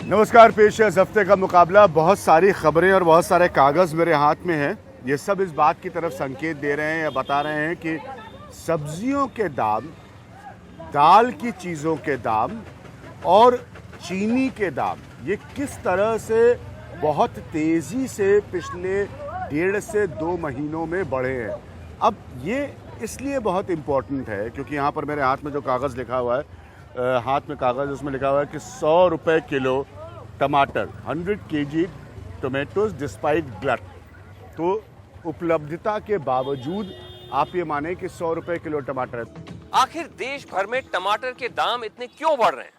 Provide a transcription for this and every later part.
नमस्कार, पेश है इस हफ्ते का मुकाबला। बहुत सारी खबरें और बहुत सारे कागज़ मेरे हाथ में हैं। ये सब इस बात की तरफ संकेत दे रहे हैं या बता रहे हैं कि सब्जियों के दाम, दाल की चीज़ों के दाम और चीनी के दाम ये किस तरह से बहुत तेज़ी से पिछले 1.5 से 2 महीनों में बढ़े हैं। अब ये इसलिए बहुत इम्पोर्टेंट है क्योंकि यहाँ पर मेरे हाथ में जो कागज़ लिखा हुआ है, हाथ में कागज़ उसमें लिखा हुआ है कि 100 रुपये किलो टमाटर, 100 kg टोमेटोज डिस्पाइट ग्लट। तो उपलब्धता के बावजूद आप ये माने कि 100 रुपये किलो टमाटर है। आखिर देश भर में टमाटर के दाम इतने क्यों बढ़ रहे हैं?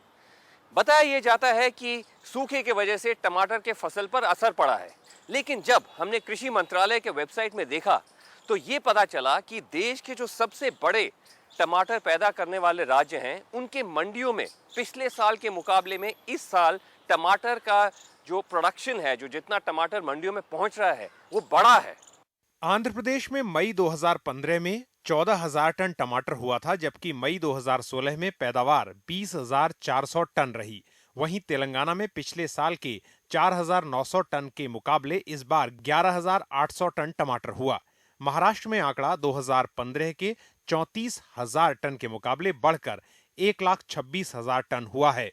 बताया ये जाता है कि सूखे की वजह से टमाटर के फसल पर असर पड़ा है, लेकिन जब हमने कृषि मंत्रालय के वेबसाइट में देखा तो ये पता चला कि देश के जो सबसे बड़े टमाटर पैदा करने वाले राज्य हैं, उनके मंडियों में पिछले साल के मुकाबले में इस साल टमाटर का जो प्रोडक्शन है, जो जितना टमाटर मंडियों में पहुंच रहा है, वो बड़ा है। आंध्र प्रदेश में मई 2015 में 14,000 टन टमाटर हुआ था, जबकि मई 2016 में पैदावार 20,400 टन रही। वहीं तेलंगाना में पिछले साल के 4,900 टन के मुकाबले इस बार 11,800 टन टमाटर हुआ। महाराष्ट्र में आंकड़ा 2015 के 34,000 टन के मुकाबले बढ़कर 1,26,000 टन हुआ है।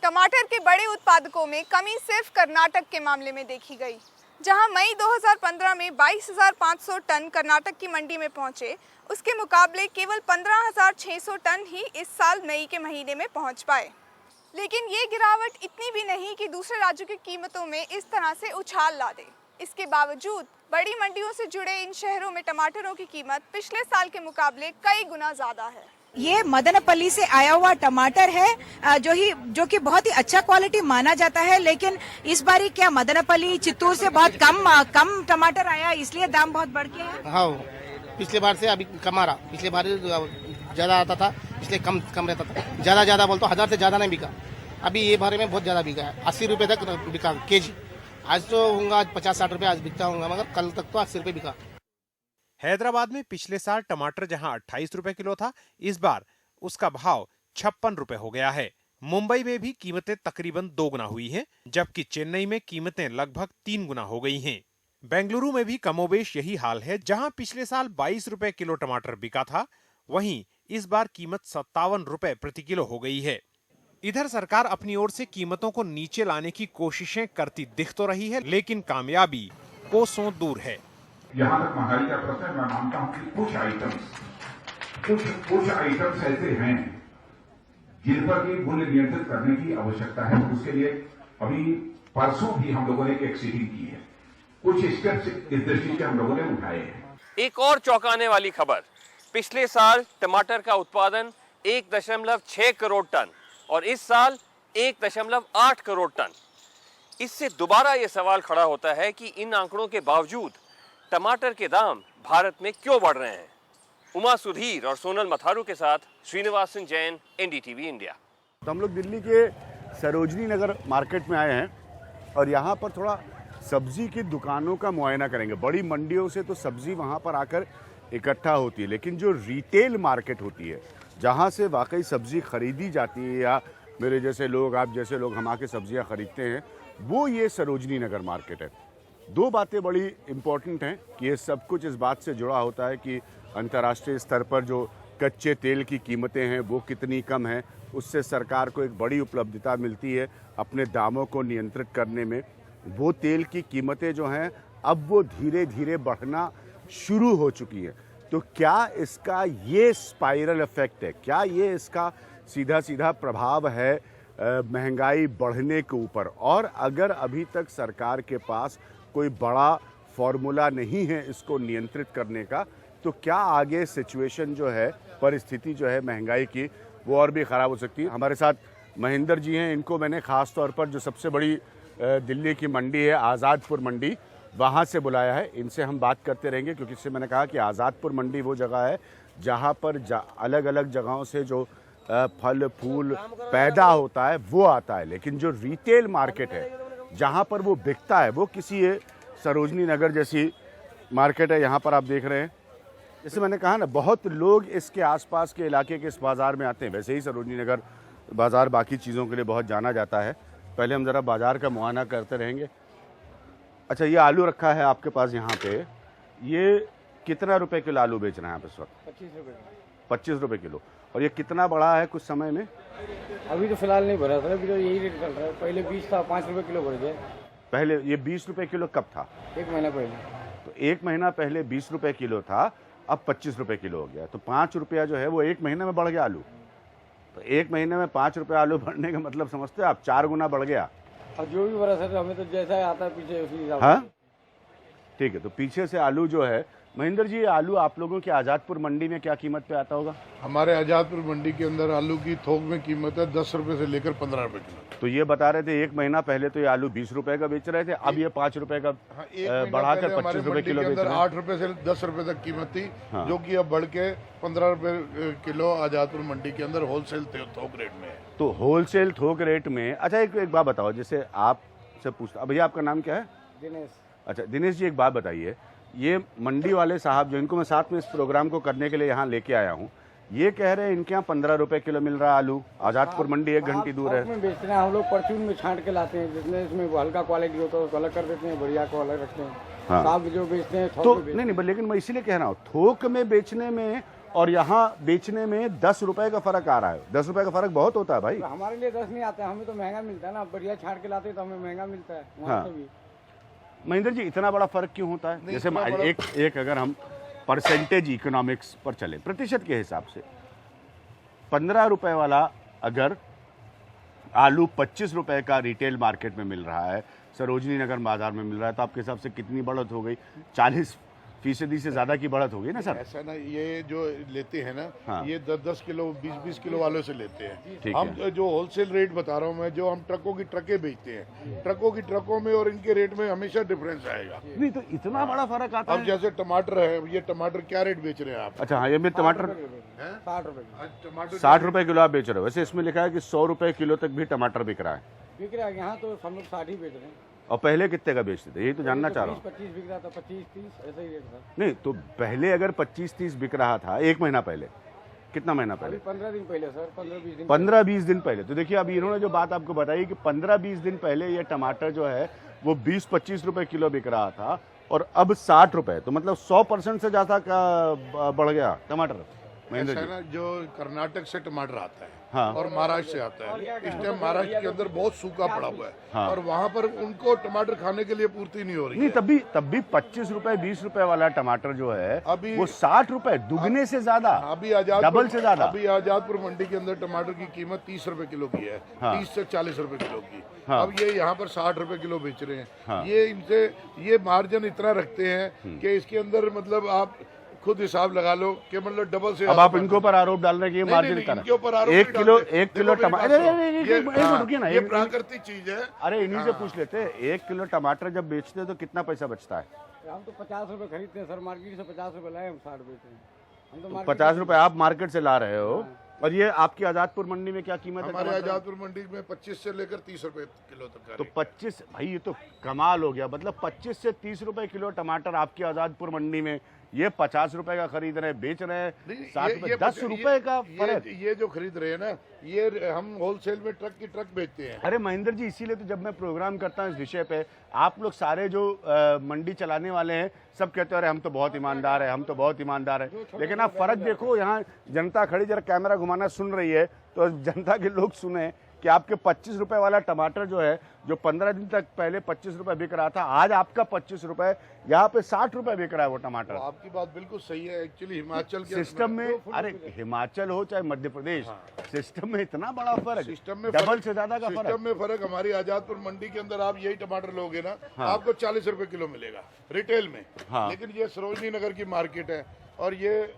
टमाटर के बड़े उत्पादकों में कमी सिर्फ कर्नाटक के मामले में देखी गई, जहां मई 2015 में 22,500 टन कर्नाटक की मंडी में पहुंचे, उसके मुकाबले केवल 15,600 टन ही इस साल मई के महीने में पहुंच पाए। लेकिन ये गिरावट इतनी भी नहीं कि दूसरे राज्यों की कीमतों में इस तरह से उछाल ला दे। इसके बावजूद बड़ी मंडियों से जुड़े इन शहरों में टमाटरों की कीमत पिछले साल के मुकाबले कई गुना ज्यादा है। ये मदनपल्ली से आया हुआ टमाटर है जो कि बहुत ही अच्छा क्वालिटी माना जाता है, लेकिन इस बारी क्या मदनपल्ली चित्तूर से बहुत कम टमाटर आया, इसलिए दाम बहुत बढ़ गया है। हाँ, पिछले बार से अभी कम आ रहा। पिछले बार ज्यादा आता था, इसलिए कम रहता था। ज्यादा बोलते 1,000 से ज्यादा नहीं बिका। अभी ये बारे में बहुत ज्यादा बिका है, 80 रुपए तक बिका केजी। आज तो होगा 50-60 रुपए आज बिकता होगा, मगर कल तक तो 80 रुपए बिका। हैदराबाद में पिछले साल टमाटर जहां 28 रुपए किलो था, इस बार उसका भाव 56 रुपए हो गया है। मुंबई में भी कीमतें तकरीबन 2 गुना हुई हैं, जबकि चेन्नई में कीमतें लगभग 3 गुना हो गई हैं। बेंगलुरु में भी कमोबेश यही हाल है, जहां पिछले साल 22 रुपए किलो टमाटर बिका था, वहीं इस बार कीमत 57 रुपए प्रति किलो हो गई है। इधर सरकार अपनी ओर से कीमतों को नीचे लाने की कोशिशें करती दिख तो रही है, लेकिन कामयाबी कोसों दूर है। यहाँ तक महंगाई का प्रश्न है, मैं मानता हूं कि कुछ आइटम्स ऐसे हैं जिन पर भी मूल्य नियंत्रित करने की आवश्यकता है। उसके लिए अभी परसों भी हम लोगों ने एक सीटिंग की है, कुछ स्टेप्स इस दृष्टि से हम लोगों ने उठाए हैं। एक और चौंकाने वाली खबर, पिछले साल टमाटर का उत्पादन 1.6 करोड़ टन और इस साल 1.8 करोड़ टन। इससे दोबारा ये सवाल खड़ा होता है कि इन आंकड़ों के बावजूद टमाटर के दाम भारत में क्यों बढ़ रहे हैं। उमा सुधीर और सोनल मथारू के साथ श्रीनिवासन जैन, एनडीटीवी इंडिया। तो हम लोग दिल्ली के सरोजनी नगर मार्केट में आए हैं और यहाँ पर थोड़ा सब्जी की दुकानों का मुआयना करेंगे। बड़ी मंडियों से तो सब्जी वहाँ पर आकर इकट्ठा होती है, लेकिन जो रिटेल मार्केट होती है, जहाँ से वाकई सब्जी खरीदी जाती है या मेरे जैसे लोग, आप जैसे लोग हम आके सब्जियाँ खरीदते हैं, वो ये सरोजनी नगर मार्केट है। 2 बातें बड़ी इम्पॉर्टेंट हैं कि ये सब कुछ इस बात से जुड़ा होता है कि अंतर्राष्ट्रीय स्तर पर जो कच्चे तेल की कीमतें हैं वो कितनी कम हैं, उससे सरकार को एक बड़ी उपलब्धता मिलती है अपने दामों को नियंत्रित करने में। वो तेल की कीमतें जो हैं अब वो धीरे धीरे बढ़ना शुरू हो चुकी है। तो क्या इसका ये स्पाइरल इफेक्ट है, क्या ये इसका सीधा प्रभाव है महंगाई बढ़ने के ऊपर? और अगर अभी तक सरकार के पास कोई बड़ा फॉर्मूला नहीं है इसको नियंत्रित करने का, तो क्या आगे सिचुएशन जो है, परिस्थिति जो है महंगाई की, वो और भी ख़राब हो सकती है। हमारे साथ महेंद्र जी हैं, इनको मैंने ख़ास तौर पर जो सबसे बड़ी दिल्ली की मंडी है आज़ादपुर मंडी, वहाँ से बुलाया है। इनसे हम बात करते रहेंगे क्योंकि इससे मैंने कहा कि आज़ादपुर मंडी वो जगह है जहाँ पर अलग अलग जगहों से जो फल फूल पैदा होता है वो आता है, लेकिन जो रिटेल मार्केट है जहाँ पर वो बिकता है वो किसी सरोजनी नगर जैसी मार्केट है। यहाँ पर आप देख रहे हैं, जैसे मैंने कहा ना, बहुत लोग इसके आसपास के इलाके के इस बाज़ार में आते हैं। वैसे ही सरोजनी नगर बाज़ार बाकी चीज़ों के लिए बहुत जाना जाता है, पहले हम ज़रा बाज़ार का मुआयना करते रहेंगे। अच्छा, ये आलू रखा है आपके पास यहाँ पे, ये कितना रुपए किलो आलू बेच रहे हैं आप इस वक्त? 25 रुपये। 25 रुपए किलो। और ये कितना बढ़ा है कुछ समय में? अभी तो फिलहाल नहीं भरा सर, अभी तो यही रेट चल रहा है। पहले 20 था, 5 रुपये किलो भर गया। पहले ये 20 रुपए किलो कब था? 1 महीना पहले। तो 1 महीना पहले 20 रुपए किलो था, अब 25 रुपए किलो हो गया। तो 5 रुपया जो है वो 1 महीने में बढ़ गया आलू। तो 1 महीने में 5 रुपये आलू बढ़ने का मतलब समझते हैं आप, 4 गुना बढ़ गया। और जो भी भरा सर, हमें तो जैसा आता है पीछे उसी हिसाब से। हाँ, ठीक है। तो पीछे से आलू जो है, महेंद्र जी, ये आलू आप लोगों की आज़ादपुर मंडी में क्या कीमत पे आता होगा? हमारे आज़ादपुर मंडी के अंदर आलू की थोक में कीमत है 10 रुपए से लेकर 15 रुपए किलो। तो ये बता रहे थे 1 महीना पहले तो ये आलू 20 रुपए का बेच रहे थे, अब ये 5 रुपए का बढ़ाकर 25 रुपए किलो बेच रहे हैं। 8 रुपए से 10 रुपए तक कीमत थी, हाँ। जो कि अब बढ़ के 15 रुपए किलो आज़ादपुर मंडी के अंदर होलसेल थोक रेट में है। तो होलसेल थोक रेट में। अच्छा, एक बात बताओ, जैसे आपसे पूछता, भैया आपका नाम क्या है? दिनेश। अच्छा दिनेश जी, एक बात बताइए, ये मंडी वाले साहब जो, इनको मैं साथ में इस प्रोग्राम को करने के लिए यहाँ लेके आया हूँ, ये कह रहे हैं इनके यहाँ 15 रुपए किलो मिल रहा है आलू। आज़ादपुर मंडी 1 घंटे दूर है। में बेचते हैं हम लोग, परचून में छांट के लाते हैं, जिसमें इसमें हल्का क्वालिटी होता है उसको अलग कर देते हैं, बढ़िया को अलग रखते हैं। हाँ। साफ जो बेचते हैं तो नहीं, लेकिन मैं इसीलिए कह रहा हूँ, थोक में बेचने में और यहाँ बेचने में 10 रुपए का फर्क आ रहा है। 10 रुपए का फर्क बहुत होता है भाई। हमारे लिए 10 नहीं आता है, हमें तो महंगा मिलता है ना, बढ़िया छांट के लाते हैं तो हमें महंगा मिलता है वहाँ से भी। महेंद्र जी, इतना बड़ा फर्क क्यों होता है? जैसे एक अगर हम परसेंटेज इकोनॉमिक्स पर चले, प्रतिशत के हिसाब से, 15 रुपए वाला अगर आलू 25 रुपए का रिटेल मार्केट में मिल रहा है, सरोजनी नगर बाजार में मिल रहा है, तो आपके हिसाब से कितनी बढ़त हो गई? 40% से ज्यादा की बढ़त होगी ना सर? ऐसा ना, ये जो लेते हैं ना, हाँ। ये 10-10 किलो 20-20 किलो वालों से लेते हैं। ठीक हम है। जो होलसेल रेट बता रहा हूँ मैं, जो हम ट्रकों की ट्रकें बेचते हैं, ट्रकों की ट्रकों में और इनके रेट में हमेशा डिफरेंस आएगा। नहीं, तो इतना बड़ा फर्क आता अब है? जैसे टमाटर है, ये टमाटर क्या रेट बेच रहे हैं आप? अच्छा हाँ, ये भी टमाटर 60 रुपये टमाटर 60 रुपए किलो आप बेच रहे हो। वैसे इसमें लिखा है कि 100 रुपए किलो तक भी टमाटर बिक रहा है। बिक रहा है। यहाँ तो हम लोग 60 ही बेच रहे हैं। और पहले कितने का बेचते थे, यही तो जानना चाह रहा हूँ। 25 बिक रहा था, 25-30 ऐसा ही रेट था। नहीं, तो पहले अगर 25-30 बिक रहा था 1 महीना पहले, कितना महीना पहले? 15 दिन पहले सर, 15-20 दिन। 15-20 दिन पहले। तो देखिए, अब इन्होंने जो बात आपको बताई कि 15-20 दिन पहले ये टमाटर जो है वो 20-25 रुपए किलो बिक रहा था और अब 60 रुपए। तो मतलब 100% से ज्यादा का बढ़ गया टमाटर। महेंद्र ऐसा जी, ना, जो कर्नाटक से टमाटर आता है, हाँ। और महाराष्ट्र से आता है, इस टाइम महाराष्ट्र के अंदर बहुत सूखा पड़ा हुआ है, हाँ। और वहाँ पर उनको टमाटर खाने के लिए पूर्ति नहीं हो रही नहीं, है। तब भी 25 रुपए 20 रुपए वाला टमाटर जो है अभी वो 60 रुपए, दुगने से ज्यादा, अभी डबल से ज्यादा। अभी आजादपुर मंडी के अंदर टमाटर की कीमत 30 रुपए किलो की है, हाँ। 30 से 40 रुपए किलो की। हाँ। अब ये यहाँ पर 60 रुपए किलो बेच रहे हैं। हाँ। ये मार्जिन इतना रखते हैं कि इसके अंदर मतलब आप खुद हिसाब लगा लो कि मतलब डबल से। अब आप इनके ऊपर आरोप डाल रहे हैं कि ये मार्जिन नहीं, इनके ऊपर आरोप 1 किलो नहीं डालते। 1 किलो देखो टमाटर, मेरी बात सुनो। रुकिए ना, ये प्राकृतिक चीज है। अरे इन्हीं से पूछ लेते हैं, 1 किलो टमाटर जब बेचते हैं तो कितना पैसा बचता है? हम तो 50 रुपये खरीदते हैं सर, मार्केट से 50 रुपये लाए, हम 60 बेचते हैं। हम तो 50 रुपए आप मार्केट से ला रहे हो, और ये आपकी आजादपुर मंडी में क्या कीमत है? हमारे टमाटर? आजादपुर मंडी में 25 से लेकर 30 रुपए किलो तक का तो रेट। 25, भाई ये तो कमाल हो गया। मतलब 25 से 30 रुपए किलो टमाटर आपकी आजादपुर मंडी में, ये 50 रुपए का खरीद रहे हैं, बेच रहे हैं नहीं, 60 रुपए, 10 रुपए का फर्क। ये जो खरीद रहे हैं ना, ये हम होलसेल में ट्रक की ट्रक बेचते हैं। अरे महेंद्र जी, इसीलिए तो जब मैं प्रोग्राम करता हूँ इस विषय पे, आप लोग सारे जो मंडी चलाने वाले हैं सब कहते हैं अरे हम तो बहुत ईमानदार है, हम तो बहुत ईमानदार है। लेकिन आप फर्क देखो, यहाँ जनता खड़ी, जरा कैमरा घुमाना, सुन रही है, तो जनता के लोग सुने कि आपके 25 रुपए वाला टमाटर जो है, जो 15 दिन तक पहले 25 रुपए बिक रहा था, आज आपका 25 रुपए, यहाँ पे 60 रुपए बिक रहा है वो टमाटर। तो आपकी बात बिल्कुल सही है। एक्चुअली हिमाचल के सिस्टम में, अरे हिमाचल हो चाहे मध्य प्रदेश, सिस्टम में इतना बड़ा फर्क, सिस्टम में डबल से ज्यादा का सिस्टम फर्क। में फर्क। हमारी आजादपुर मंडी के अंदर आप यही टमाटर लोगे ना, आपको 40 रुपए किलो मिलेगा रिटेल में। हाँ। लेकिन ये सरोजनी नगर की मार्केट है और ये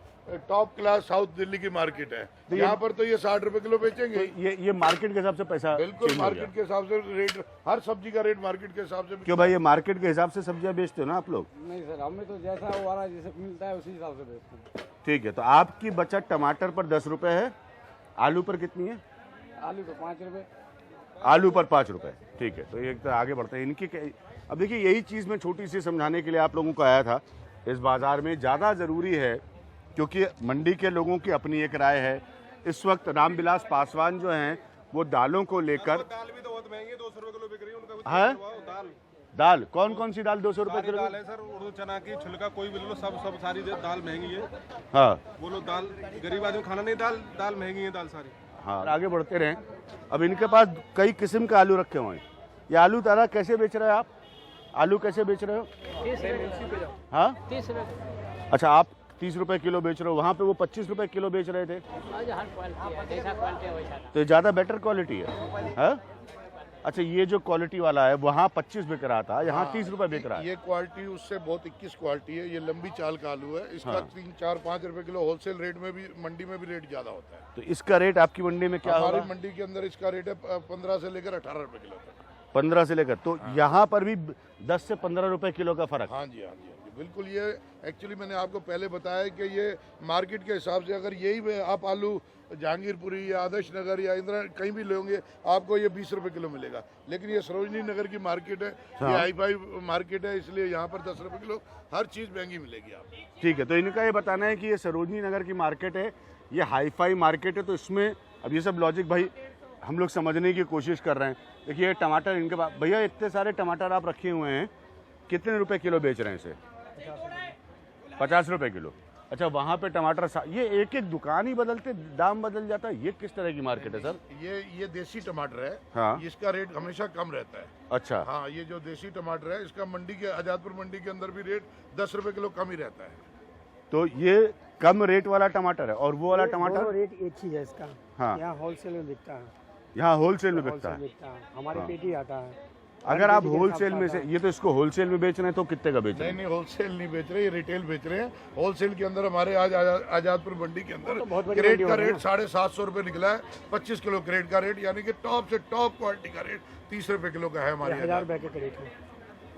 टॉप क्लास साउथ दिल्ली की मार्केट है, यहाँ पर तो ये 60 रुपए किलो बेचेंगे। ये मार्केट के हिसाब से पैसा बिल्कुल change हो गया। मार्केट के हिसाब से रेट, हर सब्जी का रेट मार्केट के हिसाब से। क्यों भाई, ये मार्केट के हिसाब से सब्जियां बेचते हो ना आप लोग? नहीं सर, हमें तो जैसा वो आ रहा है, जैसे मिलता है उसी हिसाब से बेचते हैं। ठीक है, तो आपकी बचत टमाटर पर 10 रुपए है, आलू पर कितनी है? आलू तो 5 रुपये। आलू पर 5 रुपए। ठीक है, तो एक तो आगे बढ़ते हैं इनकी। अब देखिए, यही चीज़ मैं छोटी सी समझाने के लिए आप लोगों को आया था। इस बाजार में ज़्यादा ज़रूरी है, क्योंकि मंडी के लोगों की अपनी एक राय है। इस वक्त रामविलास पासवान जो हैं वो दालों को लेकर, महंगी 200 रुपए किलो बिक रही है, उनका भी है दाल दाल कौन कौन सी दाल 200 रुपए किलो? दाल है सर, उर्दू चना की, छिलका कोई भी ले लो, सब सारी दाल महंगी है। हाँ वो लोग दाल, गरीब आदमी खाना नहीं, दाल महंगी है दाल सारी। हाँ आगे बढ़ते रहें। अब इनके पास कई किस्म के आलू रखे हुए हैं। ये आलू तारा कैसे बेच रहे हैं आप? आलू कैसे बेच रहे हो? 30 रुपए। हाँ 30 रुपए। अच्छा, आप 30 रुपए किलो बेच रहे हो, वहाँ पे वो 25 रुपए किलो बेच रहे थे। आज हर क्वालिटी है, जैसा क्वालिटी है वैसा। तो ज़्यादा बेटर क्वालिटी है? अच्छा, ये जो क्वालिटी वाला है वहाँ 25 बिक रहा था, यहाँ 30 रुपए बिक रहा है। ये क्वालिटी उससे बहुत 21 क्वालिटी है। ये लंबी चाल का आलू है, इसका 3, 4, 5 रुपए किलो होलसेल रेट में भी, मंडी में भी रेट ज्यादा होता है। तो इसका रेट आपकी मंडी में क्या होगा? हमारी मंडी के अंदर इसका रेट है 15 से लेकर 18 रुपए किलो तक। 15 से लेकर, तो यहाँ पर भी 10 से 15 रुपए किलो का फर्क। हाँ जी, हाँ जी, हाँ जी, बिल्कुल। ये एक्चुअली मैंने आपको पहले बताया कि ये मार्केट के हिसाब से अगर यही आप आलू जहांगीरपुरी या आदर्श नगर या इंदिरा कहीं भी लेंगे आपको ये 20 रुपए किलो मिलेगा। लेकिन ये सरोजनी नगर की मार्केट है, ये हाई फाई मार्केट है, इसलिए यहाँ पर 10 रुपए किलो हर चीज़ महंगी मिलेगी आपको। ठीक है, तो इनका ये बताना है कि ये सरोजनी नगर की मार्केट है, ये हाई फाई मार्केट है, तो इसमें अब ये सब लॉजिक भाई हम लोग समझने की कोशिश कर रहे हैं। देखिए टमाटर इनके पास, भैया इतने सारे टमाटर आप रखे हुए हैं, कितने रुपए किलो बेच रहे हैं इसे? 50 रुपए किलो। अच्छा, वहाँ पे टमाटर ये एक एक दुकान ही बदलते, दाम बदल जाता है। ये किस तरह की मार्केट है सर? ये देसी टमाटर है। हाँ, इसका रेट हमेशा कम रहता है। अच्छा, हाँ, ये जो देसी टमाटर है इसका मंडी के, आजादपुर मंडी के अंदर भी रेट 10 रुपए किलो कम ही रहता है। तो ये कम रेट वाला टमाटर है, और वो वाला टमाटर रेट एक ही है इसका। हाँ, यहाँ होलसेल में बिकता है, यहाँ होलसेल में बिकता है। हमारे पेटी आता है। अगर आप होलसेल में से, ये तो इसको होलसेल में बेच रहे हैं, तो कितने का बेच रहे हैं? नहीं, होलसेल नहीं बेच रहे, ये रिटेल बेच रहे हैं। होलसेल के अंदर हमारे आज आजादपुर मंडी के अंदर क्रेट का रेट 750 रुपए निकला है। 25 किलो क्रेट का रेट, यानी कि टॉप से टॉप क्वालिटी का रेट 30 रुपए किलो का है हमारे। 1000 रुपए के रेट है,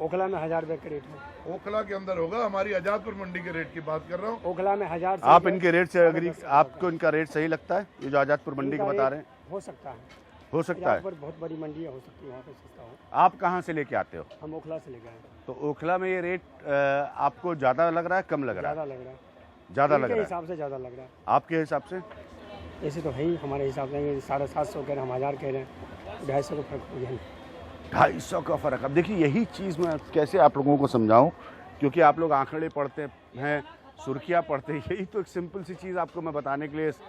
ओखला में 1000 रुपए के रेट है। ओखला के अंदर होगा, हमारी आजादपुर मंडी के रेट की बात कर रहा हूँ। ओखला में 1000। आप इनके रेट से अग्री, आपको इनका रेट सही लगता है? ये जो आजादपुर मंडी का बता रहे हैं, हो सकता है, हो सकता है। बहुत बड़ी मंडी हो सकती है, वहाँ पे सस्ता हो। आप कहाँ से लेके आते हो? हम ओखला से लेके आए। तो ओखला में ये रेट आपको ज्यादा लग रहा है, कम लग रहा है? ज्यादा लग रहा है, ज्यादा लग रहा है। हिसाब से ज्यादा लग रहा है। आपके हिसाब से? ऐसे तो है ही, हमारे हिसाब से 750 कह रहे हैं, हम 1000 कह रहे हैं, 250 का फर्क हो गया। 250 का फर्क। अब देखिए, यही चीज़ मैं कैसे आप लोगों को समझाऊं, क्योंकि आप लोग आंकड़े पढ़ते हैं, सुर्खियाँ पढ़ते हैं। यही तो एक सिंपल सी चीज़ आपको मैं बताने के लिए इस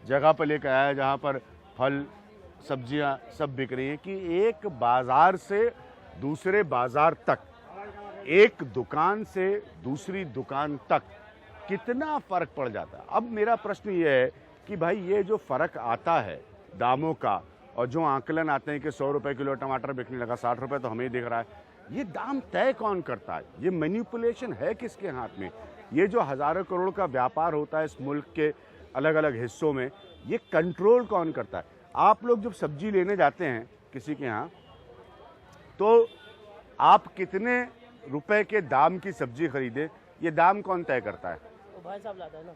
जगह पर लेकर आया, जहाँ पर फल सब्जियां सब बिक रही हैं, कि एक बाज़ार से दूसरे बाज़ार तक, एक दुकान से दूसरी दुकान तक कितना फ़र्क पड़ जाता है। अब मेरा प्रश्न ये है कि भाई, ये जो फ़र्क आता है दामों का, और जो आंकलन आते हैं कि 100 रुपए किलो टमाटर बिकने लगा, 60 रुपए तो हमें ही दिख रहा है, ये दाम तय कौन करता है? ये मैनिपुलेशन है किसके हाथ में? ये जो हज़ारों करोड़ का व्यापार होता है इस मुल्क के अलग अलग हिस्सों में, ये कंट्रोल कौन करता है? आप लोग जब सब्जी लेने जाते हैं किसी के यहाँ, तो आप कितने रुपए के दाम की सब्जी खरीदे, ये दाम कौन तय करता है? तो भाई साहब लाता है ना,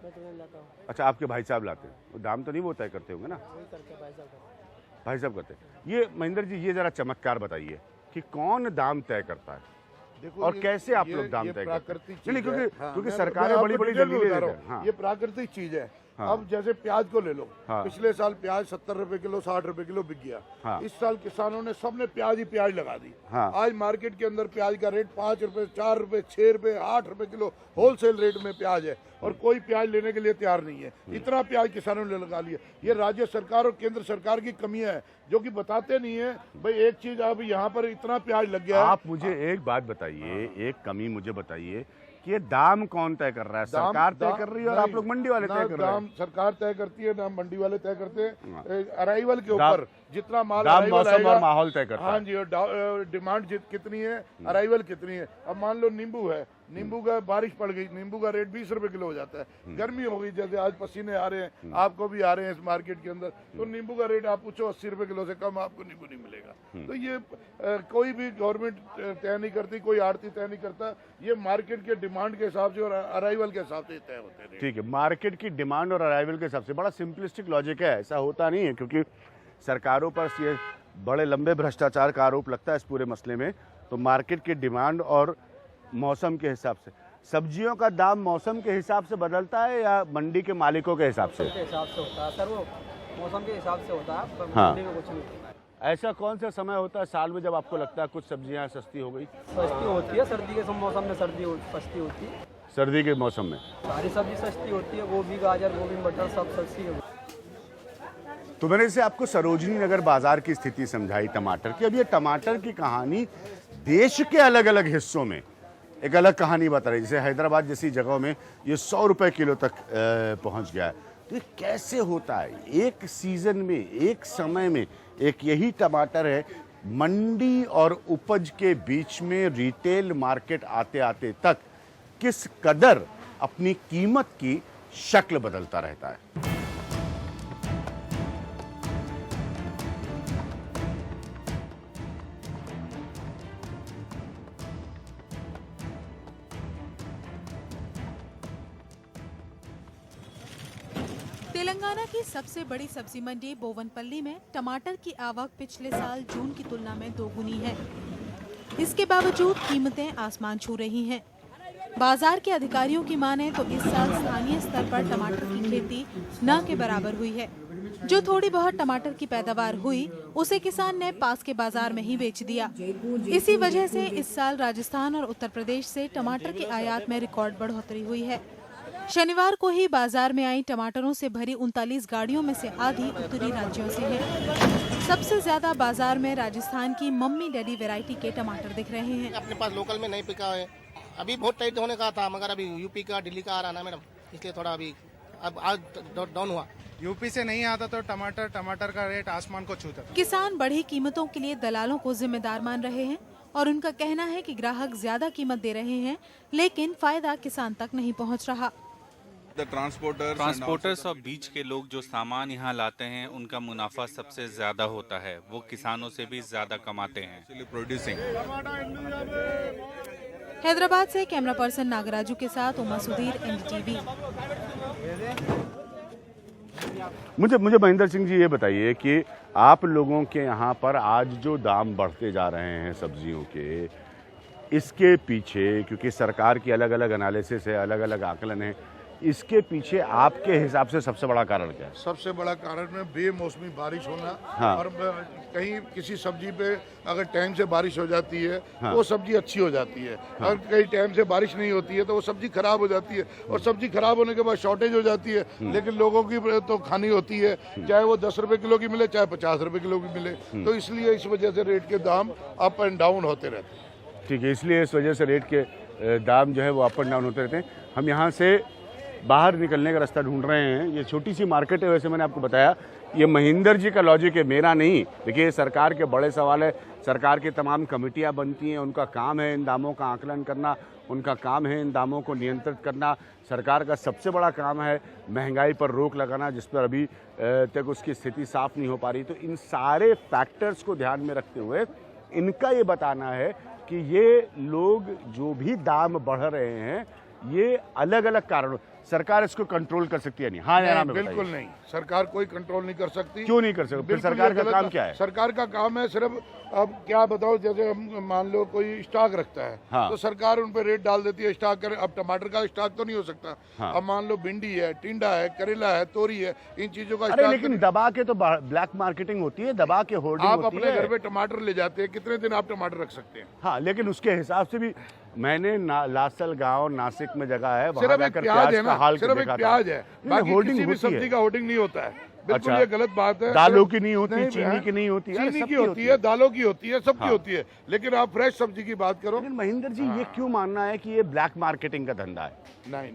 मैं तो नहीं लाता हूँ। अच्छा, आपके भाई साहब लाते हैं, वो दाम तो नहीं वो तय करते होंगे ना? वही करके भाई साहब करते। भाई साहब करते हैं। ये महेंद्र जी, ये जरा चमत्कार बताइए कि कौन दाम तय करता है, और कैसे आप लोग दाम तय करते हैं? नहीं, क्योंकि सरकारें बड़ी बड़ी दलीलें देती हैं। ये प्राकृतिक चीज है। अब जैसे प्याज को ले लो, पिछले साल प्याज 70 रुपए किलो, 60 रुपए किलो बिक गया। इस साल किसानों ने सबने प्याज ही प्याज लगा दी। आज मार्केट के अंदर प्याज का रेट 5 रुपए, 4 रुपए, 6 रुपए, 8 रुपए किलो होलसेल रेट में प्याज है, और कोई प्याज लेने के लिए तैयार नहीं है। इतना प्याज किसानों ने लगा लिया। ये राज्य सरकार और केंद्र सरकार की कमियां है, जो कि बताते नहीं है। भाई एक चीज, अब यहाँ पर इतना प्याज लग गया है। आप मुझे एक बात बताइए, एक कमी मुझे बताइए कि ये दाम कौन तय कर रहा है? सरकार तय कर रही है, और आप लोग मंडी वाले तय कर रहे हैं? दाम सरकार तय करती है, दाम मंडी वाले तय करते हैं। अराइवल के ऊपर जितना माल दाम अराइवल मौसम आएगा, और माहौल तय करता है। हाँ जी, और डिमांड कितनी है, अराइवल कितनी है। अब मान लो नींबू है, नींबू का बारिश पड़ गई, नींबू का रेट 20 रुपए किलो हो जाता है। गर्मी हो गई, जैसे आज पसीने आ रहे हैं, आपको भी आ रहे हैं इस मार्केट के अंदर, तो नींबू का रेट आप पूछो 80 रुपए किलो से कम आपको नींबू नहीं मिलेगा। तो ये कोई भी गवर्नमेंट तय नहीं करती, कोई आड़ती तय नहीं करता। ये मार्केट के डिमांड के हिसाब से और अराइवल के हिसाब से तय होते हैं। ठीक है, मार्केट की डिमांड और अराइवल के हिसाब से। बड़ा सिंपलिस्टिक लॉजिक है, ऐसा होता नहीं है, क्योंकि सरकारों पर ये बड़े लंबे भ्रष्टाचार का आरोप लगता है इस पूरे मसले में। तो मार्केट की डिमांड और मौसम के हिसाब से, सब्जियों का दाम मौसम के हिसाब से बदलता है या मंडी के मालिकों के हिसाब से? हिसाब से होता है सर, वो मौसम के हिसाब से होता है, हाँ। मंडी में कुछ नहीं। ऐसा कौन सा समय होता है साल में जब आपको लगता है कुछ सब्जियां सस्ती हो गई? सस्ती होती है सर्दी के मौसम में, सस्ती होती है। सर्दी के मौसम में सारी सब्जी सस्ती होती है, गोभी गाजर गोभी मटर सब सस्ती है। तो मैंने इसे आपको सरोजनी नगर बाजार की स्थिति समझाई टमाटर की। अब ये टमाटर की कहानी देश के अलग अलग हिस्सों में एक अलग कहानी बता रही है। जैसे हैदराबाद जैसी जगहों में ये 100 रुपए किलो तक पहुंच गया है। तो ये कैसे होता है? एक सीजन में, एक समय में एक यही टमाटर है, मंडी और उपज के बीच में रिटेल मार्केट आते आते तक किस कदर अपनी कीमत की शक्ल बदलता रहता है। तेलंगाना की सबसे बड़ी सब्जी मंडी बोवनपल्ली में टमाटर की आवक पिछले साल जून की तुलना में दोगुनी है। इसके बावजूद कीमतें आसमान छू रही हैं। बाजार के अधिकारियों की माने तो इस साल स्थानीय स्तर पर टमाटर की खेती न के बराबर हुई है। जो थोड़ी बहुत टमाटर की पैदावार हुई उसे किसान ने पास के बाजार में ही बेच दिया। इसी वजह से इस साल राजस्थान और उत्तर प्रदेश से टमाटर की आयात में रिकॉर्ड बढ़ोतरी हुई है। शनिवार को ही बाजार में आई टमाटरों से भरी 39 गाड़ियों में से आधी उत्तरी राज्यों से है। सबसे ज्यादा बाजार में राजस्थान की मम्मी डैडी वैरायटी के टमाटर दिख रहे हैं। अपने पास लोकल में नहीं पिका है, अभी बहुत टाइट होने का था, मगर अभी यूपी का दिल्ली का आ रहा ना मैडम, इसलिए थोड़ा अभी अब आज डाउन हुआ। यूपी से नहीं आता तो टमाटर का रेट आसमान को छूता। किसान बढ़ी कीमतों के लिए दलालों को जिम्मेदार मान रहे हैं और उनका कहना है कि ग्राहक ज्यादा कीमत दे रहे हैं, लेकिन फायदा किसान तक नहीं पहुंच रहा। ट्रांसपोर्टर्स और बीच के लोग जो सामान यहाँ लाते हैं उनका मुनाफा सबसे ज्यादा होता है, वो किसानों से भी ज्यादा कमाते हैं। हैदराबाद से कैमरा पर्सन नागराजू के साथ उमा सुधीर, एनडीटीवी। मुझे महेंद्र सिंह जी ये बताइए कि आप लोगों के यहाँ पर आज जो दाम बढ़ते जा रहे हैं सब्जियों के, इसके पीछे क्योंकि सरकार की अलग अलग एनालिसिस है, अलग अलग आकलन है, इसके पीछे आपके हिसाब से सबसे बड़ा कारण क्या है? सबसे बड़ा कारण है बेमौसमी बारिश होना। हाँ। और कहीं किसी सब्जी पे अगर टाइम से बारिश हो जाती है हाँ। वो सब्जी अच्छी हो जाती है। हाँ। अगर कहीं टाइम से बारिश नहीं होती है तो वो सब्जी खराब हो जाती है, और सब्जी खराब होने के बाद शॉर्टेज हो जाती है। लेकिन लोगों की तो खानी होती है, चाहे वो 10 रुपए किलो की मिले चाहे 50 रुपए किलो की मिले। तो इसलिए इस वजह से रेट के दाम अप एंड डाउन होते रहते हैं। ठीक है, इसलिए इस वजह से रेट के दाम जो है वो अप एंड डाउन होते रहते हैं। हम यहाँ से बाहर निकलने का रास्ता ढूंढ रहे हैं। ये छोटी सी मार्केट है, वैसे मैंने आपको बताया ये महेंद्र जी का लॉजिक है, मेरा नहीं। देखिए सरकार के बड़े सवाल है, सरकार की तमाम कमेटियां बनती हैं, उनका काम है इन दामों का आकलन करना, उनका काम है इन दामों को नियंत्रित करना। सरकार का सबसे बड़ा काम है महंगाई पर रोक लगाना, जिस पर अभी तक उसकी स्थिति साफ नहीं हो पा रही। तो इन सारे फैक्टर्स को ध्यान में रखते हुए इनका ये बताना है कि ये लोग जो भी दाम बढ़ रहे हैं ये अलग अलग कारणों, सरकार इसको कंट्रोल कर सकती है नहीं? हाँ, नहीं, बिल्कुल नहीं, सरकार कोई कंट्रोल नहीं कर सकती। क्यों नहीं कर सकती? सरकार का काम क्या है? सरकार का काम है सिर्फ, अब क्या बताओ, जैसे हम मान लो कोई स्टॉक रखता है। हाँ। तो सरकार उन पे रेट डाल देती है स्टॉक कर। अब टमाटर का स्टॉक तो नहीं हो सकता। हाँ। अब मान लो भिंडी है, टिंडा है, करेला है, तोरी है, इन चीजों का स्टॉक। लेकिन दबा के तो ब्लैक मार्केटिंग होती है, दबा के होर्डिंग आप अपने घर पे टमाटर ले जाते हैं, कितने दिन आप टमाटर रख सकते हैं? हाँ, लेकिन उसके हिसाब से भी मैंने लासल गांव नासिक में जगह है, वहां सिर्फ जाकर प्याज है का हाल सिर्फ एक प्याज है, बाकी किसी भी सब्जी का होर्डिंग नहीं होता है। बिल्कुल ये गलत बात है। दालों की नहीं होती, चीनी की नहीं होती, चीनी की होती है, दालों की होती है, सबकी होती है, लेकिन आप फ्रेश सब्जी की बात करो। लेकिन महेंद्र जी ये क्यों मानना है कि ये ब्लैक मार्केटिंग का धंधा है? नहीं,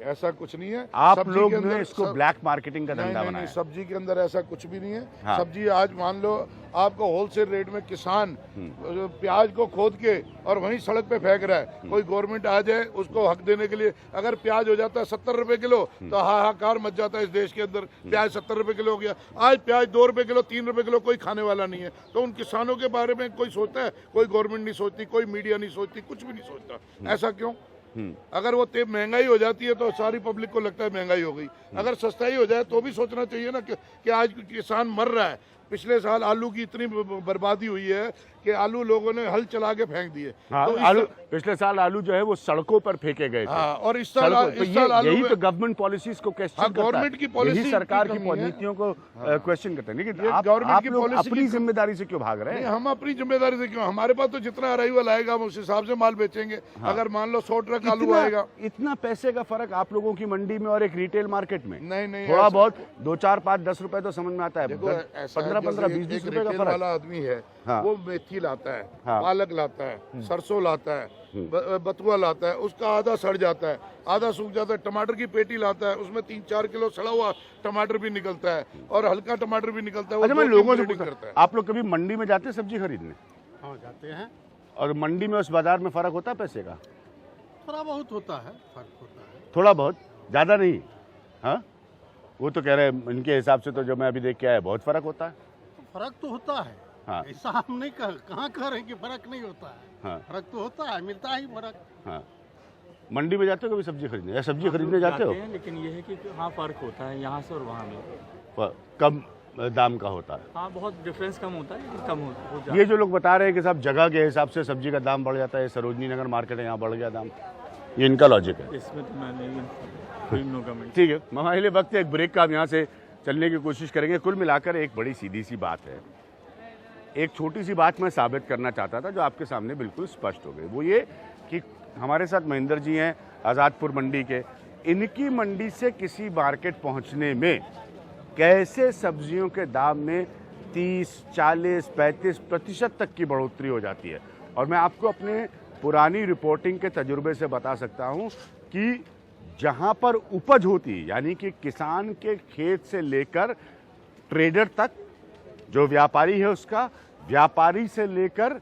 ऐसा कुछ नहीं है। आप लोग ने इसको ब्लैक मार्केटिंग का धंधा बनाया। सब्जी के अंदर ऐसा कुछ भी नहीं है। हाँ। सब्जी आज मान लो आपको होलसेल रेट में किसान प्याज को खोद के और वहीं सड़क पे फेंक रहा है। कोई गवर्नमेंट आ जाए उसको हक देने के लिए, अगर प्याज हो जाता है 70 रुपए किलो तो हाहाकार मच जाता है इस देश के अंदर। प्याज 70 रुपए किलो हो गया, आज प्याज 2 रुपए किलो, 3 रुपए किलो, कोई खाने वाला नहीं है। तो उन किसानों के बारे में कोई सोचता है? कोई गवर्नमेंट नहीं सोचती, कोई मीडिया नहीं सोचती, कुछ भी नहीं सोचता। ऐसा क्यों? अगर वो महंगाई हो जाती है तो सारी पब्लिक को लगता है महंगाई हो गई। अगर सस्ताई हो जाए तो भी सोचना चाहिए ना कि आज किसान मर रहा है, पिछले साल आलू की इतनी बर्बादी हुई है कि आलू लोगों ने हल चला के फेंक दिए। हाँ, तो आलू पिछले साल आलू जो है वो सड़कों पर फेंके गए थे। हाँ, और इस साल आलू यही तो गवर्नमेंट पॉलिसीज को क्वेश्चन करता है। गवर्नमेंट की पॉलिसी, यही सरकार की नीतियों को क्वेश्चन करते हैं। लेकिन आप लोग अपनी जिम्मेदारी से क्यों भाग रहे हैं? हम अपनी जिम्मेदारी से क्यों? हमारे पास तो जितना अराइवल आएगा हम उस हिसाब से माल बेचेंगे। अगर मान लो 100 ट्रक आलू आएगा, इतना पैसे का फर्क आप लोगों की मंडी में और एक रिटेल मार्केट में? नहीं, थोड़ा बहुत 2, 4, 5, 10 रुपए तो समझ में आता है। 15, 20 रुपए का फर्क वाला आदमी है, वो मेथी लाता है, पालक लाता है, सरसों लाता है, बथुआ लाता है, उसका आधा सड़ जाता है, आधा सूख जाता है। टमाटर की पेटी लाता है, उसमें 3-4 किलो सड़ा हुआ टमाटर भी निकलता है और हल्का टमाटर भी निकलता है। अच्छा, मैं लोगों से पूछता हूं, आप लोग कभी मंडी में जाते हैं सब्जी खरीदने? हाँ, जाते हैं। और मंडी में उस बाजार में फर्क होता है पैसे का? थोड़ा बहुत होता है, फर्क होता है। थोड़ा बहुत, ज्यादा नहीं। हाँ, वो तो कह रहे हैं इनके हिसाब से तो जो मैं अभी देख के आया बहुत फर्क होता है। फर्क तो होता है। हाँ, ऐसा हम नहीं कहाँ कह रहे हैं कि फर्क नहीं होता है। हाँ, फर्क तो होता है, मिलता ही फर्क। हाँ, मंडी में जाते हो कभी सब्जी खरीदने? या सब्जी खरीदने जाते हो? लेकिन ये है कि हाँ फर्क होता है यहाँ से और वहाँ में। कम दाम का होता है? हाँ, बहुत डिफरेंस कम होता है, लेकिन कम हो जाता है। ये जो लोग बता रहे हैं कि साहब जगह के हिसाब से सब्जी का दाम बढ़ जाता है, सरोजनी नगर मार्केट है यहाँ बढ़ गया दाम, ये इनका लॉजिक है? इसमें तो मैं नहीं। ठीक है, हमारे वक्त एक ब्रेक का, हम यहाँ से चलने की कोशिश करेंगे। कुल मिलाकर एक बड़ी सीधी सी बात है, एक छोटी सी बात मैं साबित करना चाहता था जो आपके सामने बिल्कुल स्पष्ट हो गई। वो ये कि हमारे साथ महेंद्र जी हैं आज़ादपुर मंडी के, इनकी मंडी से किसी मार्केट पहुंचने में कैसे सब्जियों के दाम में 30, 40, 35% तक की बढ़ोतरी हो जाती है। और मैं आपको अपने पुरानी रिपोर्टिंग के तजुर्बे से बता सकता हूं कि जहां पर उपज होती है, यानी कि किसान के खेत से लेकर ट्रेडर तक, जो व्यापारी है उसका, व्यापारी से लेकर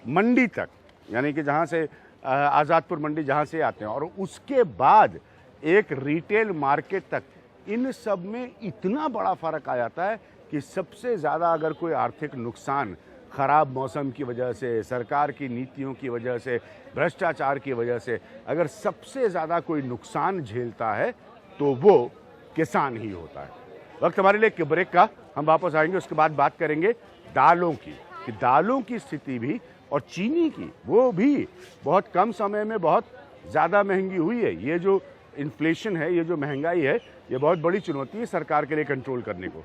मंडी तक, यानी कि जहां से आज़ादपुर मंडी जहां से आते हैं, और उसके बाद एक रिटेल मार्केट तक, इन सब में इतना बड़ा फर्क आ जाता है कि सबसे ज़्यादा अगर कोई आर्थिक नुकसान खराब मौसम की वजह से, सरकार की नीतियों की वजह से, भ्रष्टाचार की वजह से अगर सबसे ज़्यादा कोई नुकसान झेलता है तो वो किसान ही होता है। वक्त हमारे लिए ब्रेक का, हम वापस आएंगे, उसके बाद बात करेंगे दालों की, कि दालों की स्थिति भी और चीनी की, वो भी बहुत कम समय में बहुत ज़्यादा महंगी हुई है। ये जो इन्फ्लेशन है, ये जो महंगाई है, ये बहुत बड़ी चुनौती है सरकार के लिए कंट्रोल करने को।